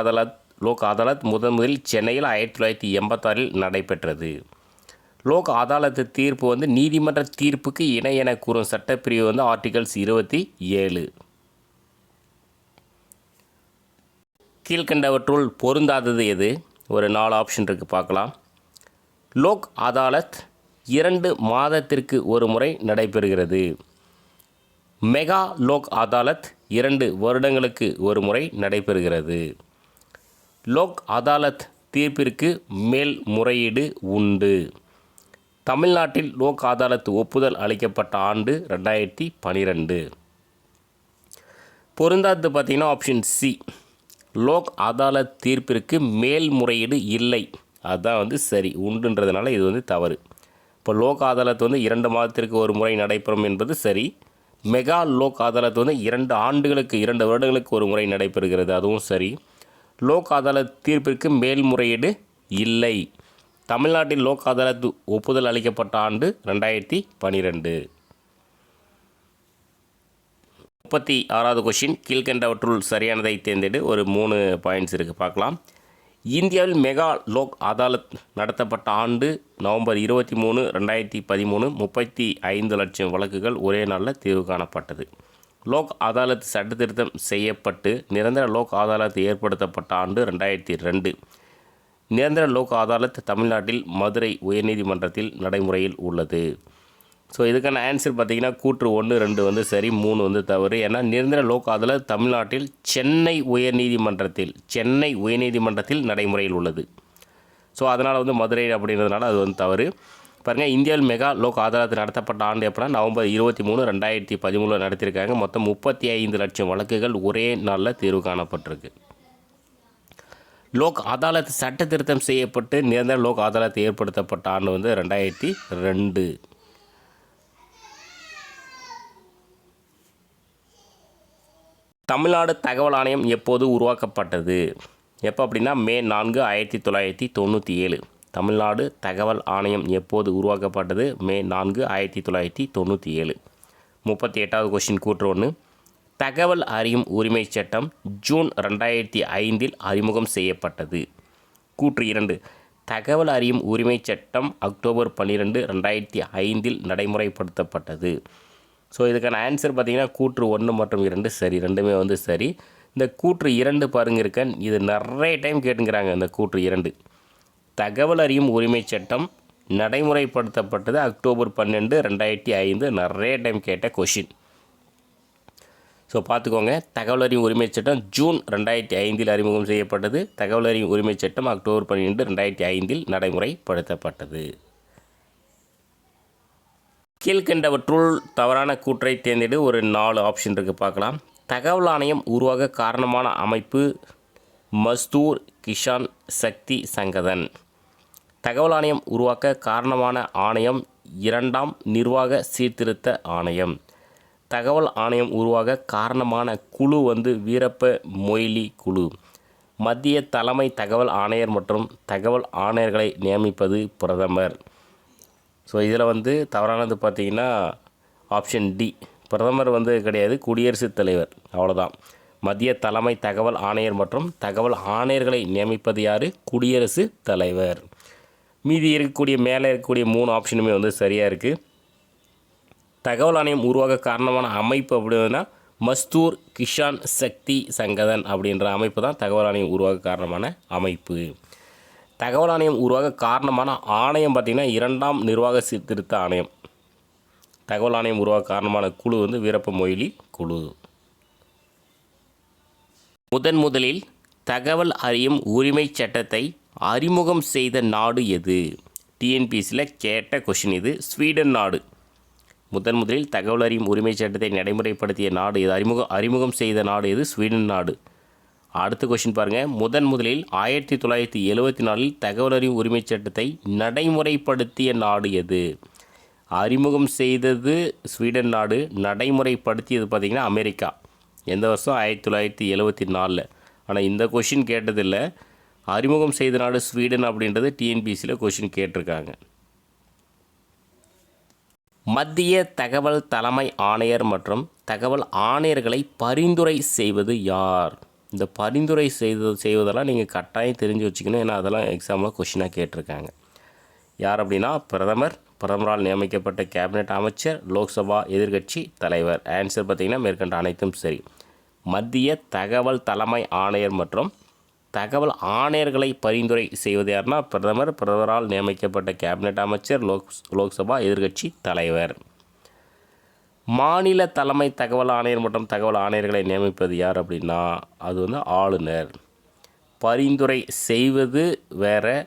அதாலத் முதலில் சென்னையில் 1986 நடைபெற்றது. லோக் அதாலத் தீர்ப்பு வந்து நீதிமன்ற தீர்ப்புக்கு இணை என கூறும் சட்டப்பிரிவு வந்து ஆர்டிகல்ஸ் 27. கீழ்கண்டவற்றுள் பொருந்தாதது எது? ஒரு 4 ஆப்ஷன் இருக்குது, பார்க்கலாம். லோக் அதாலத் 2 மாதத்திற்கு ஒரு முறை நடைபெறுகிறது. மெகா லோக் அதாலத் 2 வருடங்களுக்கு ஒரு முறை நடைபெறுகிறது. லோக் அதாலத் தீர்ப்பிற்கு மேல்முறையீடு உண்டு. தமிழ்நாட்டில் லோக் அதாலத் ஒப்புதல் அளிக்கப்பட்ட ஆண்டு 2012. பொருந்தாது பார்த்திங்கன்னா ஆப்ஷன் சி, லோக் அதாலத் தீர்ப்பிற்கு மேல்முறையீடு இல்லை. அதுதான் வந்து சரி. உண்டுன்றதுனால இது வந்து தவறு. இப்போ லோக் அதாலத் வந்து 2 மாதத்திற்கு ஒரு முறை நடைபெறும் என்பது சரி. மெகா லோக் அதாலத் வந்து 2 வருடங்களுக்கு ஒரு முறை நடைபெறுகிறது, அதுவும் சரி. லோக் அதாலத் தீர்ப்பிற்கு மேல்முறையீடு இல்லை. தமிழ்நாட்டில் லோக் அதாலத் ஒப்புதல் அளிக்கப்பட்ட ஆண்டு 2012. 36வது கொஷின். கீழ்கண்டவற்றுள் சரியானதை தேர்ந்தெடு. ஒரு 3 பாயிண்ட்ஸ் இருக்குது, பார்க்கலாம். இந்தியாவில் மெகா லோக் அதாலத் நடத்தப்பட்ட ஆண்டு நவம்பர் 23, 2013. 35 லட்சம் வழக்குகள் ஒரே நாளில் தீர்வு காணப்பட்டது. லோக் அதாலத் சட்டத்திருத்தம் செய்யப்பட்டு நிரந்தர லோக் அதாலத் ஏற்படுத்தப்பட்ட ஆண்டு 2002. நிரந்தர லோக் அதாலத் தமிழ்நாட்டில் மதுரை உயர்நீதிமன்றத்தில் நடைமுறையில் உள்ளது. ஸோ இதுக்கான ஆன்சர் பார்த்தீங்கன்னா கூற்று 1, 2 வந்து சரி, 3 வந்து தவறு. ஏன்னா நிரந்தர லோக் அதாலத் தமிழ்நாட்டில் சென்னை உயர்நீதிமன்றத்தில் நடைமுறையில் உள்ளது. ஸோ அதனால் வந்து மதுரை அப்படின்றதுனால அது வந்து தவறு. பாருங்கள், இந்தியாவில் மெகா லோக் அதாலத் நடத்தப்பட்ட ஆண்டு எப்படின்னா நவம்பர் 23, 2013 நடத்தியிருக்காங்க. மொத்தம் 35 லட்சம் வழக்குகள் ஒரே நாளில் தீர்வு காணப்பட்டிருக்கு. லோக் அதாலத் சட்ட திருத்தம் செய்யப்பட்டு நிரந்தர லோக் அதாலத் ஏற்படுத்தப்பட்ட ஆண்டு வந்து 2002. தமிழ்நாடு தகவல் ஆணையம் எப்போது உருவாக்கப்பட்டது? எப்போ அப்படின்னா மே 4, 1997. தமிழ்நாடு தகவல் ஆணையம் எப்போது உருவாக்கப்பட்டது? மே 4, 1997. 38வது கொஸ்டின் கூற்று 1. தகவல் அறியும் உரிமை சட்டம் ஜூன் 2005 அறிமுகம் செய்யப்பட்டது. கூற்று 2. தகவல் அறியும் உரிமை சட்டம் அக்டோபர் 12, 2005 நடைமுறைப்படுத்தப்பட்டது. ஸோ இதுக்கான ஆன்சர் பார்த்திங்கன்னா கூற்று 1 மற்றும் 2 சரி, ரெண்டுமே வந்து சரி. இந்த கூற்று 2 பாருங்க இருக்கேன், இது நிறைய டைம் கேட்டுங்கிறாங்க. இந்த கூற்று 2 தகவல் அறியும் உரிமை சட்டம் நடைமுறைப்படுத்தப்பட்டது அக்டோபர் 12, 2005 நிறைய டைம் கேட்ட கொஷின். ஸோ பார்த்துக்கோங்க, தகவல் அறியும் உரிமை சட்டம் ஜூன் 2005 அறிமுகம் செய்யப்பட்டது. தகவல் அறியும் உரிமை சட்டம் அக்டோபர் 12, 2005 நடைமுறைப்படுத்தப்பட்டது. கீழ்கண்டவற்றுள் தவறான கூற்றை தேர்ந்தெடு. ஒரு 4 ஆப்ஷன் இருக்குது, பார்க்கலாம். தகவல் ஆணையம் உருவாக காரணமான அமைப்பு மஸ்தூர் கிஷான் சக்தி சங்கதன். தகவல் ஆணையம் உருவாக்க காரணமான ஆணையம் 2ஆம் நிர்வாக சீர்திருத்த ஆணையம். தகவல் ஆணையம் உருவாக காரணமான குழு வந்து வீரப்ப மொய்லி குழு. மத்திய தலைமை தகவல் ஆணையர் மற்றும் தகவல் ஆணையர்களை நியமிப்பது பிரதமர். ஸோ இதில் வந்து தவறானது பார்த்திங்கன்னா ஆப்ஷன் டி, பிரதமர் வந்து கிடையாது, குடியரசுத் தலைவர். அவ்வளோதான். மத்திய தலைமை தகவல் ஆணையர் மற்றும் தகவல் ஆணையர்களை நியமிப்பது யார்? குடியரசுத் தலைவர். மீதி இருக்கக்கூடிய மேலே இருக்கக்கூடிய 3 ஆப்ஷனுமே வந்து சரியாக இருக்குது. தகவல் ஆணையம் உருவாக காரணமான அமைப்பு அப்படின்னா மஸ்தூர் கிஷான் சக்தி சங்கதன் அப்படின்ற அமைப்பு தான் தகவல் ஆணையம் உருவாக காரணமான அமைப்பு. தகவல் ஆணையம் உருவாக காரணமான ஆணையம் பார்த்திங்கன்னா 2ஆம் நிர்வாக சீர்திருத்த ஆணையம். தகவல் ஆணையம் உருவாக காரணமான குழு வந்து வீரப்ப மொய்லி குழு. முதலில் தகவல் அறியும் உரிமை சட்டத்தை அறிமுகம் செய்த நாடு எது? டிஎன்பிசியில் கேட்ட கொஷின் இது. ஸ்வீடன் நாடு. முதலில் தகவல் அறியும் உரிமை சட்டத்தை நடைமுறைப்படுத்திய நாடு எது? அறிமுகம் செய்த நாடு எது? ஸ்வீடன் நாடு. அடுத்த கொஷின் பாருங்கள். முதலில் 1974 தகவல் அறியும் உரிமை சட்டத்தை நடைமுறைப்படுத்திய நாடு எது? அறிமுகம் செய்தது ஸ்வீடன் நாடு, நடைமுறைப்படுத்தியது பார்த்திங்கன்னா அமெரிக்கா. எந்த வருஷம்? 1974. ஆனால் இந்த கொஷின் கேட்டதில்லை. அறிமுகம் செய்த நாடு ஸ்வீடன் அப்படின்றது டிஎன்பிசியில் கொஷின் கேட்டிருக்காங்க. மத்திய தகவல் தலைமை ஆணையர் மற்றும் தகவல் ஆணையர்களை பரிந்துரை செய்வது யார்? இந்த பரிந்துரை செய்வதெல்லாம் நீங்கள் கட்டாயம் தெரிஞ்சு வச்சுக்கணும். ஏன்னா அதெல்லாம் எக்ஸாமில் கொஷினாக கேட்டிருக்காங்க. யார் அப்படின்னா பிரதமரால் நியமிக்கப்பட்ட கேபினெட் அமைச்சர், லோக்சபா எதிர்க்கட்சி தலைவர். ஆன்சர் பார்த்திங்கன்னா மேற்கண்ட அனைத்தும் சரி. மத்திய தகவல் தலைமை ஆணையர் மற்றும் தகவல் ஆணையர்களை பரிந்துரை செய்வது யாருன்னா பிரதமரால் நியமிக்கப்பட்ட கேபினெட் அமைச்சர், லோக்சபா எதிர்க்கட்சி தலைவர். மாநில தலைமை தகவல் ஆணையர் மற்றும் தகவல் ஆணையர்களை நியமிப்பது யார் அப்படின்னா அது வந்து ஆளுநர். பரிந்துரை செய்வது வேறு,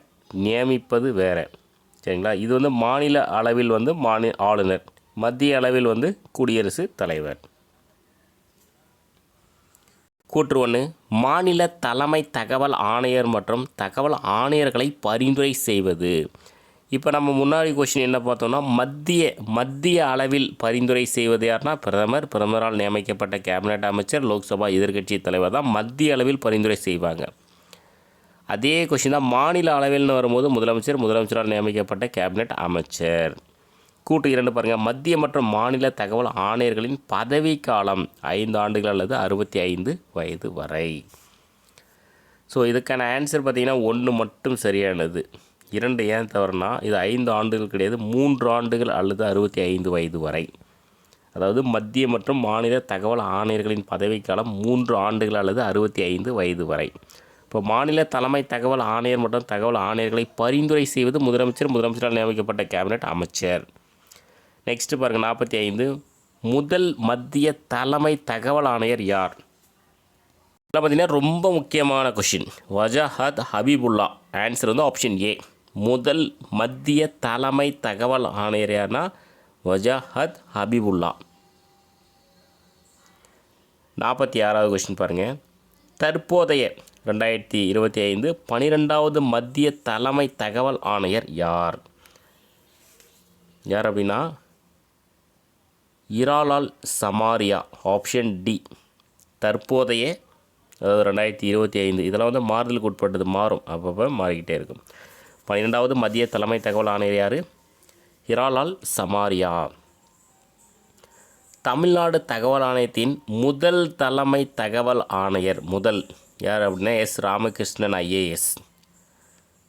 நியமிப்பது வேறு. சரிங்களா? இது வந்து மாநில அளவில் வந்து ஆளுநர், மத்திய அளவில் வந்து குடியரசுத் தலைவர். கூற்று 1. மாநில தலைமை தகவல் ஆணையர் மற்றும் தகவல் ஆணையர்களை பரிந்துரை செய்வது. இப்போ நம்ம முன்னாடி கொஸ்டின் என்ன பார்த்தோம்னா மத்திய அளவில் பரிந்துரை செய்வது யாருன்னா பிரதமரால் நியமிக்கப்பட்ட கேபினெட் அமைச்சர், லோக்சபா எதிர்க்கட்சி தலைவர் தான் மத்திய அளவில் பரிந்துரை செய்வாங்க. அதே கொஸ்டின் தான் மாநில அளவில்னு வரும்போது முதலமைச்சரால் நியமிக்கப்பட்ட கேபினெட் அமைச்சர். கூற்று 2 பாருங்கள். மத்திய மற்றும் மாநில தகவல் ஆணையர்களின் பதவி காலம் 5 ஆண்டுகள் அல்லது 65 வயது வரை. ஸோ இதுக்கான ஆன்சர் பார்த்திங்கன்னா 1 மட்டும் சரியானது. 2 ஏன் தவறுனா இது 5 ஆண்டுகள் கிடையாது, 3 ஆண்டுகள் அல்லது 65 வயது வரை. அதாவது மத்திய மற்றும் மாநில தகவல் ஆணையர்களின் பதவிக்காலம் 3 ஆண்டுகள் அல்லது 65 வயது வரை. இப்போ மாநில தலைமை தகவல் ஆணையர் மற்றும் தகவல் ஆணையர்களை பரிந்துரை செய்வது முதலமைச்சரால் நியமிக்கப்பட்ட கேபினெட் அமைச்சர். நெக்ஸ்ட்டு பாருங்கள் 45 முதல் மத்திய தலைமை தகவல் ஆணையர் யார்? இதில் பார்த்தீங்கன்னா ரொம்ப முக்கியமான கொஷின். வஜஹத் ஹபீபுல்லா. ஆன்சர் வந்து ஆப்ஷன் ஏ. முதல் மத்திய தலைமை தகவல் ஆணையர் யார்னா வஜஹத் ஹபீபுல்லா. 46வது கொஷின் பாருங்கள். தற்போதைய 2025 12வது மத்திய தலைமை தகவல் ஆணையர் யார்? யார் அப்படின்னா இராலால் சமாரியா. Option D. தற்போதைய, அதாவது 2025. இதெல்லாம் வந்து மாறுதலுக்கு உட்பட்டது, மாறும், அப்பப்போ மாறிக்கிட்டே இருக்கும். 12வது மத்திய தலைமை தகவல் ஆணையர் யார்? இராலால் சமாரியா. தமிழ்நாடு தகவல் ஆணையத்தின் முதல் தலைமை தகவல் ஆணையர் யார் அப்படின்னா எஸ் ராமகிருஷ்ணன் ஐஏஎஸ்.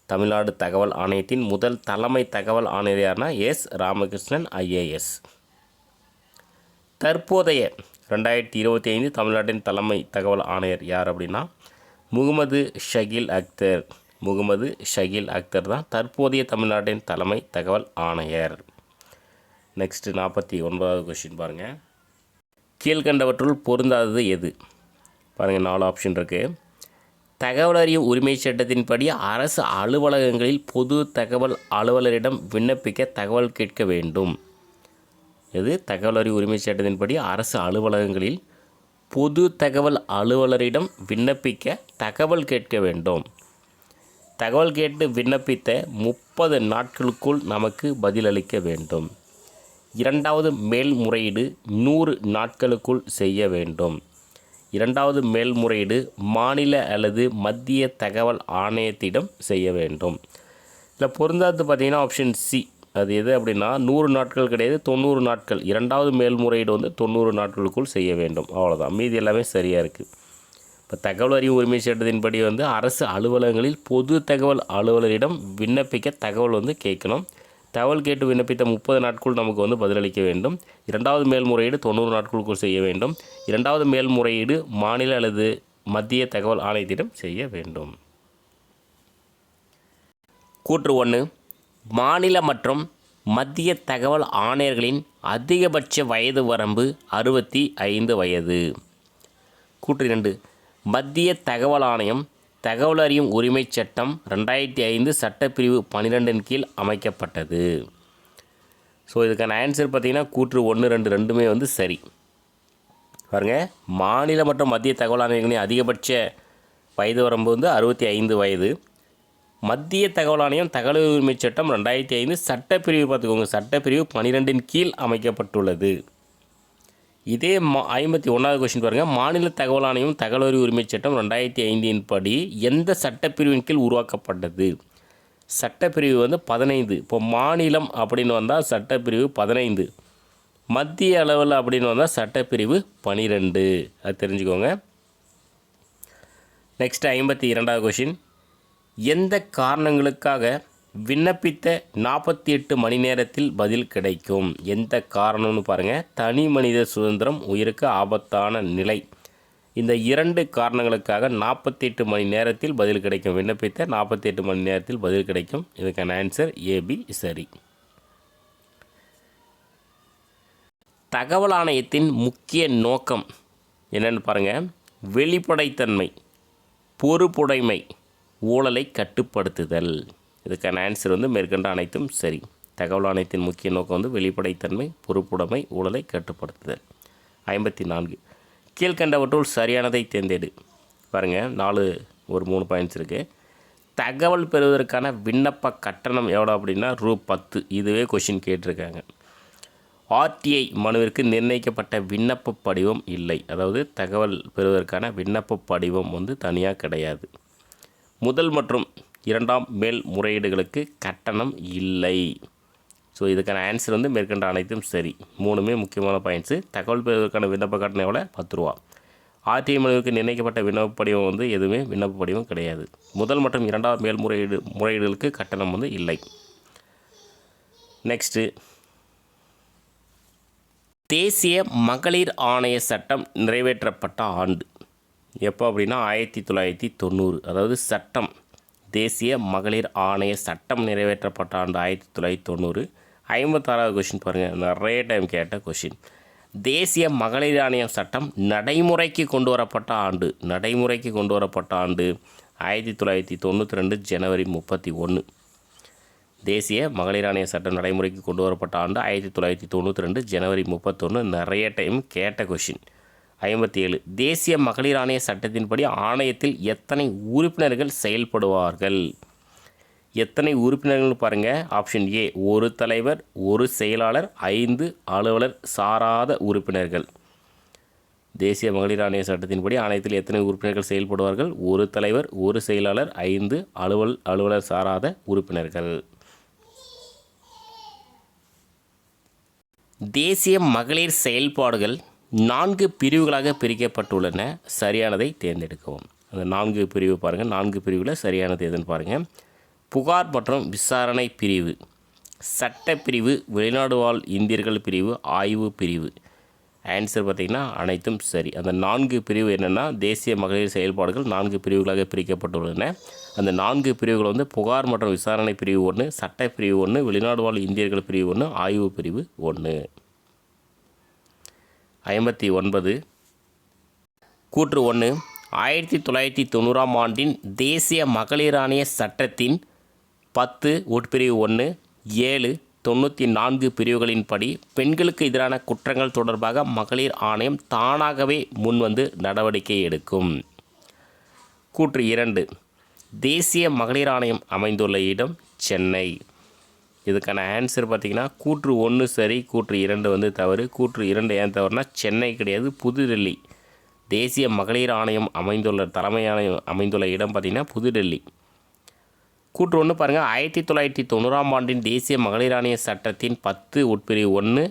தமிழ்நாடு தகவல் ஆணையத்தின் முதல் தலைமை தகவல் ஆணையர் யார்னா எஸ் ராமகிருஷ்ணன் ஐஏஎஸ். தற்போதைய 2025 தமிழ்நாட்டின் தலைமை தகவல் ஆணையர் யார் அப்படின்னா முகமது ஷகில் அக்தர். முகமது ஷகில் அக்தர் தான் தற்போதைய தமிழ்நாட்டின் தலைமை தகவல் ஆணையர். நெக்ஸ்ட்டு 49வது கொஷின் பாருங்கள். கீழ்கண்டவற்றுள் பொருந்தாதது எது? பாருங்கள், 4 ஆப்ஷன் இருக்குது. தகவல் அறியும் உரிமை சட்டத்தின்படி அரசு அலுவலகங்களில் பொது தகவல் அலுவலரிடம் விண்ணப்பிக்க தகவல் கேட்க வேண்டும். எது? தகவல் அறியும் உரிமை சட்டத்தின்படி அரசு அலுவலகங்களில் பொது தகவல் அலுவலரிடம் விண்ணப்பிக்க தகவல் கேட்க வேண்டும். தகவல் கேட்டு விண்ணப்பித்த 30 நாட்களுக்குள் நமக்கு பதிலளிக்க வேண்டும். 2வது மேல்முறையீடு 100 நாட்களுக்குள் செய்ய வேண்டும். 2வது மேல்முறையீடு மாநில அல்லது மத்திய தகவல் ஆணையத்திடம் செய்ய வேண்டும். இதில் பொருந்தாது பார்த்தீங்கன்னா ஆப்ஷன் சி. அது எது அப்படின்னா 100 நாட்கள் கிடையாது, 90 நாட்கள். 2வது மேல்முறையீடு வந்து 90 நாட்களுக்குள் செய்ய வேண்டும். அவ்வளோதான், மீதி எல்லாமே சரியாக இருக்குது. இப்போ தகவல் அறியும் உரிமை சட்டத்தின்படி வந்து அரசு அலுவலகங்களில் பொது தகவல் அலுவலரிடம் விண்ணப்பிக்க தகவல் வந்து கேட்கணும். தகவல் கேட்டு விண்ணப்பித்த 30 நாட்களுக்குள் நமக்கு வந்து பதிலளிக்க வேண்டும். 2வது மேல்முறையீடு 90 நாட்களுக்குள் செய்ய வேண்டும். 2வது மேல்முறையீடு மாநில அல்லது மத்திய தகவல் ஆணையத்திடம் செய்ய வேண்டும். கூற்று 1. மாநில மற்றும் மத்திய தகவல் ஆணையர்களின் அதிகபட்ச வயது வரம்பு 65 வயது. கூற்று 2. மத்திய தகவல் ஆணையம் தகவல் அறியும் உரிமை சட்டம் 2005 சட்டப்பிரிவு 12 கீழ் அமைக்கப்பட்டது. ஸோ இதுக்கான ஆன்சர் பார்த்திங்கன்னா கூற்று 1, 2 ரெண்டுமே வந்து சரி. பாருங்கள், மாநில மற்றும் மத்திய தகவல் ஆணையர்களின் அதிகபட்ச வயது வரம்பு வந்து 65 வயது. மத்திய தகவல் ஆணையம் தகவல் உரிமை சட்டம் 2005 சட்டப்பிரிவு பார்த்துக்கோங்க, சட்டப்பிரிவு 12 கீழ் அமைக்கப்பட்டுள்ளது. இதே 51வது கொஸ்டின் பாருங்கள். மாநில தகவல் ஆணையம் தகவல் உரிமை சட்டம் 2005 படி எந்த சட்டப்பிரிவின் கீழ் உருவாக்கப்பட்டது? சட்டப்பிரிவு வந்து 15. இப்போ மாநிலம் அப்படின்னு வந்தால் சட்டப்பிரிவு 15, மத்திய அளவில் அப்படின்னு வந்தால் சட்டப்பிரிவு 12. அது தெரிஞ்சுக்கோங்க. நெக்ஸ்ட் 52வது கொஸ்டின். எந்த காரணங்களுக்காக விண்ணப்பித்த 48 மணி நேரத்தில் பதில் கிடைக்கும்? எந்த காரணம்னு பாருங்கள். தனி மனித சுதந்திரம், உயிருக்கு ஆபத்தான நிலை. இந்த 2 காரணங்களுக்காக 48 மணி நேரத்தில் பதில் கிடைக்கும். விண்ணப்பித்த 48 மணி நேரத்தில் பதில் கிடைக்கும். இதுக்கான ஆன்சர் ஏபி சரி. தகவல் ஆணையத்தின் முக்கிய நோக்கம் என்னென்னு பாருங்கள். வெளிப்படைத்தன்மை, பொறுப்புடைமை, ஊழலை கட்டுப்படுத்துதல். இதுக்கான ஆன்சர் வந்து மேற்கண்ட அனைத்தும் சரி. தகவல் ஆணையத்தின் முக்கிய நோக்கம் வந்து வெளிப்படைத்தன்மை, பொறுப்புடைமை, ஊழலை கட்டுப்படுத்துதல். 54. கீழ்கண்டவற்றுள் சரியானதை தேர்ந்தெடு. பாருங்கள், 3 பாயிண்ட்ஸ் இருக்குது. தகவல் பெறுவதற்கான விண்ணப்ப கட்டணம் எவ்வளோ அப்படின்னா ரூ. 10. இதுவே கொஷின் கேட்டிருக்காங்க. ஆர்டிஐ மனுவிற்கு நிர்ணயிக்கப்பட்ட விண்ணப்ப படிவம் இல்லை. அதாவது தகவல் பெறுவதற்கான விண்ணப்ப படிவம் வந்து தனியாக கிடையாது. முதல் மற்றும் 2ஆம் மேல் முறையீடுகளுக்கு கட்டணம் இல்லை. ஸோ இதுக்கான ஆன்சர் வந்து மேற்கண்ட அனைத்தும் சரி. 3மே முக்கியமான பாயிண்ட்ஸு. தகவல் பெறுவதற்கான விண்ணப்ப கட்டணம் எவ்வளோ? 10 ரூபா. ஆர்டிஐ மனுவிற்கு நிர்ணயிக்கப்பட்ட விண்ணப்ப படிவம் வந்து எதுவுமே விண்ணப்ப படிவம் கிடையாது. முதல் மற்றும் 2ஆம் மேல் முறையீடுகளுக்கு கட்டணம் வந்து இல்லை. நெக்ஸ்ட்டு, தேசிய மகளிர் ஆணைய சட்டம் நிறைவேற்றப்பட்ட ஆண்டு எப்போ அப்படின்னா 1990. அதாவது சட்டம், தேசிய மகளிர் ஆணைய சட்டம் நிறைவேற்றப்பட்ட ஆண்டு 1990. 56வது கொஷின் பாருங்கள், நிறைய டைம் கேட்ட கொஷின். தேசிய மகளிர் ஆணையம் சட்டம் நடைமுறைக்கு கொண்டு வரப்பட்ட ஆண்டு 1992 ஜனவரி 31. தேசிய மகளிர் ஆணைய சட்டம் நடைமுறைக்கு கொண்டு வரப்பட்ட ஆண்டு 1992 ஜனவரி 31. நிறைய டைம் கேட்ட கொஷின். 57 தேசிய மகளிர் ஆணைய சட்டத்தின்படி ஆணையத்தில் எத்தனை உறுப்பினர்கள் செயல்படுவார்கள்? எத்தனை உறுப்பினர்கள்னு பாருங்கள். ஆப்ஷன் ஏ 1 தலைவர் 1 செயலாளர் 5 அலுவலர் சாராத உறுப்பினர்கள். தேசிய மகளிர் ஆணைய சட்டத்தின்படி ஆணையத்தில் எத்தனை உறுப்பினர்கள் செயல்படுவார்கள்? 1 தலைவர் 1 செயலாளர் 5 அலுவலர் சாராத உறுப்பினர்கள். தேசிய மகளிர் செயல்பாடுகள் 4 பிரிவுகளாக பிரிக்கப்பட்டுள்ளன. சரியானதை தேர்ந்தெடுக்கவும். அந்த 4 பிரிவு பாருங்கள். 4 பிரிவில் சரியானது எதுன்னு பாருங்கள். புகார் மற்றும் விசாரணை பிரிவு, சட்டப்பிரிவு, வெளிநாடு வாழ் இந்தியர்கள் பிரிவு, ஆய்வு பிரிவு. ஆன்சர் பார்த்திங்கன்னா அனைத்தும் சரி. அந்த 4 பிரிவு என்னென்னா தேசிய மகளிர் செயல்பாடுகள் 4 பிரிவுகளாக பிரிக்கப்பட்டுள்ளன. அந்த 4 பிரிவுகள் வந்து புகார் மற்றும் விசாரணை பிரிவு 1, சட்டப்பிரிவு 1, வெளிநாடு வாழ் இந்தியர்கள் பிரிவு 1, ஆய்வு பிரிவு 1. 59 கூற்று 1 1990ஆம் ஆண்டின் தேசிய மகளிர் ஆணைய சட்டத்தின் 10 உட்பிரிவு 1, 7, 94 பிரிவுகளின்படி பெண்களுக்கு எதிரான குற்றங்கள் தொடர்பாக மகளிர் ஆணையம் தானாகவே முன்வந்து நடவடிக்கை எடுக்கும். கூற்று 2 தேசிய மகளிர் ஆணையம் அமைந்துள்ள இடம் சென்னை. இதுக்கான ஆன்சர் பார்த்திங்கன்னா கூற்று 1 சரி, கூற்று 2 வந்து தவறு. கூற்று 2 ஏன் தவறுனா சென்னை கிடையாது, புதுடெல்லி. தேசிய மகளிர் ஆணையம் தலைமை ஆணையம் அமைந்துள்ள இடம் பார்த்திங்கன்னா புதுடெல்லி. கூற்று 1 பாருங்கள். 1990ஆம் ஆண்டின் தேசிய மகளிர் ஆணைய சட்டத்தின் 10 உட்பிரிவு 1,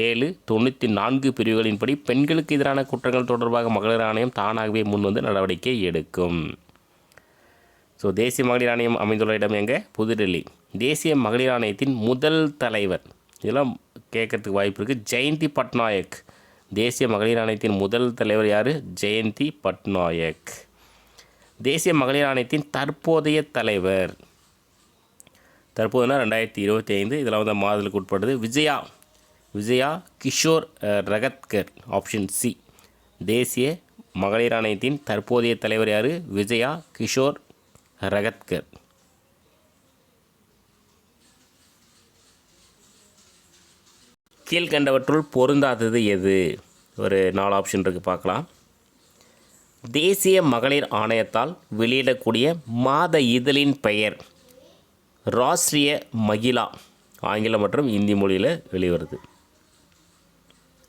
7, 94 பிரிவுகளின்படி பெண்களுக்கு எதிரான குற்றங்கள் தொடர்பாக மகளிர் ஆணையம் தானாகவே முன்வந்து நடவடிக்கை எடுக்கும். ஸோ தேசிய மகளிர் ஆணையம் அமைந்துள்ள இடம் எங்கே? புதுடெல்லி. தேசிய மகளிர் ஆணையத்தின் முதல் தலைவர், இதெல்லாம் கேட்கறதுக்கு வாய்ப்பு இருக்குது, ஜெயந்தி பட்நாயக். தேசிய மகளிர் ஆணையத்தின் முதல் தலைவர் யார்? ஜெயந்தி பட்நாயக். தேசிய மகளிர் ஆணையத்தின் தற்போதைய தலைவர், தற்போதுனா 2025, இதெல்லாம் வந்து மாதலுக்கு உட்படுது. விஜயா கிஷோர் ரகத்கர். Option C. தேசிய மகளிர் ஆணையத்தின் தற்போதைய தலைவர் யார்? விஜயா கிஷோர் ரகத்கர். கீழ்கண்டவற்றுள் பொருந்தாதது எது? ஒரு 4 ஆப்ஷன் இருக்குது, பார்க்கலாம். தேசிய மகளிர் ஆணையத்தால் வெளியிடக்கூடிய மாத இதழின் பெயர் ராஷ்ட்ரிய மகிழா, ஆங்கிலம் மற்றும் இந்தி மொழியில் வெளிவருது.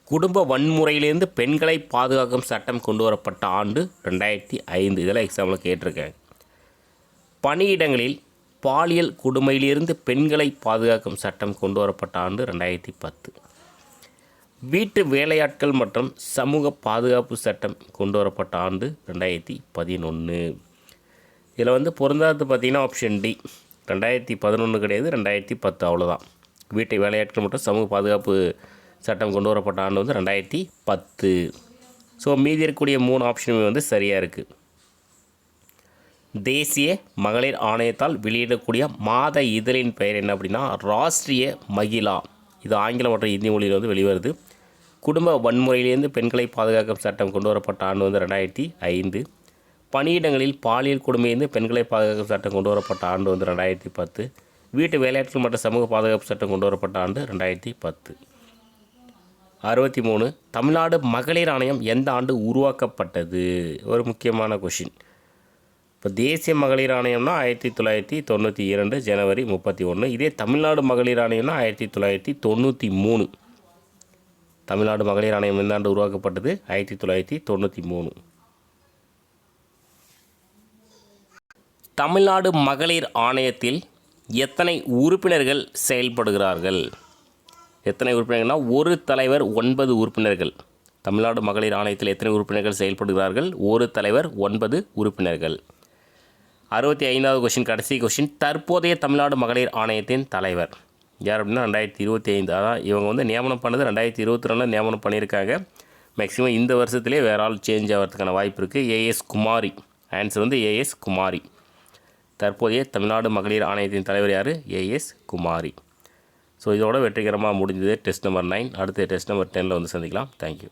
குடும்ப வன்முறையிலிருந்து பெண்களை பாதுகாக்கும் சட்டம் கொண்டு வரப்பட்ட ஆண்டு 2005. இதெல்லாம் எக்ஸாம்பிள் கேட்டிருக்கேன். பணியிடங்களில் பாலியல் கொடுமையிலிருந்து பெண்களை பாதுகாக்கும் சட்டம் கொண்டு வரப்பட்ட ஆண்டு 2010. வீட்டு வேலையாட்கள் மற்றும் சமூக பாதுகாப்பு சட்டம் கொண்டு வரப்பட்ட ஆண்டு 2011. இதில் வந்து பொருந்தாதது பார்த்திங்கன்னா ஆப்ஷன் டி. 2011 கிடையாது, 2010 அவ்வளோதான். வீட்டு வேலையாட்கள் மற்றும் சமூக பாதுகாப்பு சட்டம் கொண்டு வரப்பட்ட ஆண்டு வந்து 2010. ஸோ மீதி இருக்கக்கூடிய 3 ஆப்ஷனுமே வந்து சரியாக இருக்குது. தேசிய மகளிர் ஆணையத்தால் வெளியிடக்கூடிய மாத இதழின் பெயர் என்ன அப்படின்னா ராஷ்ட்ரிய மகிழா. இது ஆங்கிலம் மற்றும் இந்தி மொழியில் வந்து வெளிவருது. குடும்ப வன்முறையிலிருந்து பெண்களை பாதுகாக்கும் சட்டம் கொண்டு வரப்பட்ட ஆண்டு வந்து 2005. பணியிடங்களில் பாலியல் கொடுமையிலிருந்து பெண்களை பாதுகாக்கும் சட்டம் கொண்டு வரப்பட்ட ஆண்டு வந்து 2010. வீட்டு வேலையாட்கள் மற்றும் சமூக பாதுகாப்பு சட்டம் கொண்டு வரப்பட்ட ஆண்டு 2010. 63 தமிழ்நாடு மகளிர் ஆணையம் எந்த ஆண்டு உருவாக்கப்பட்டது? ஒரு முக்கியமான கொஷின். இப்போ தேசிய மகளிர் ஆணையம்னா 1992 ஜனவரி 31. இதே தமிழ்நாடு மகளிர் ஆணையம்னா 1993. தமிழ்நாடு மகளிர் ஆணையம் எந்த ஆண்டு உருவாக்கப்பட்டது? 1993. தமிழ்நாடு மகளிர் ஆணையத்தில் எத்தனை உறுப்பினர்கள் செயல்படுகிறார்கள்? எத்தனை உறுப்பினர்கள்னால் 1 தலைவர் 9 உறுப்பினர்கள். தமிழ்நாடு மகளிர் ஆணையத்தில் எத்தனை உறுப்பினர்கள் செயல்படுகிறார்கள்? 1 தலைவர் 9 உறுப்பினர்கள். 65வது கொஷின், கடைசி கொஷின். தற்போதைய தமிழ்நாடு மகளிர் ஆணையத்தின் தலைவர் யார் அப்படின்னா 2025. அதான் இவங்க வந்து நியமனம் பண்ணது 2022 நியமனம் பண்ணியிருக்காங்க. மேக்ஸிமம் இந்த வருஷத்துலேயே வேறு ஆள் சேஞ்ச் ஆகிறதுக்கான வாய்ப்பு இருக்குது. ஏஎஸ் குமாரி. ஆன்சர் வந்து ஏஎஸ் குமாரி. தற்போதைய தமிழ்நாடு மகளிர் ஆணையத்தின் தலைவர் யார்? ஏஎஸ் குமாரி. ஸோ இதோட வெற்றிகரமாக முடிஞ்சது டெஸ்ட் நம்பர் 9. அடுத்த டெஸ்ட் நம்பர் 10ல் வந்து சந்திக்கலாம். தேங்க்யூ.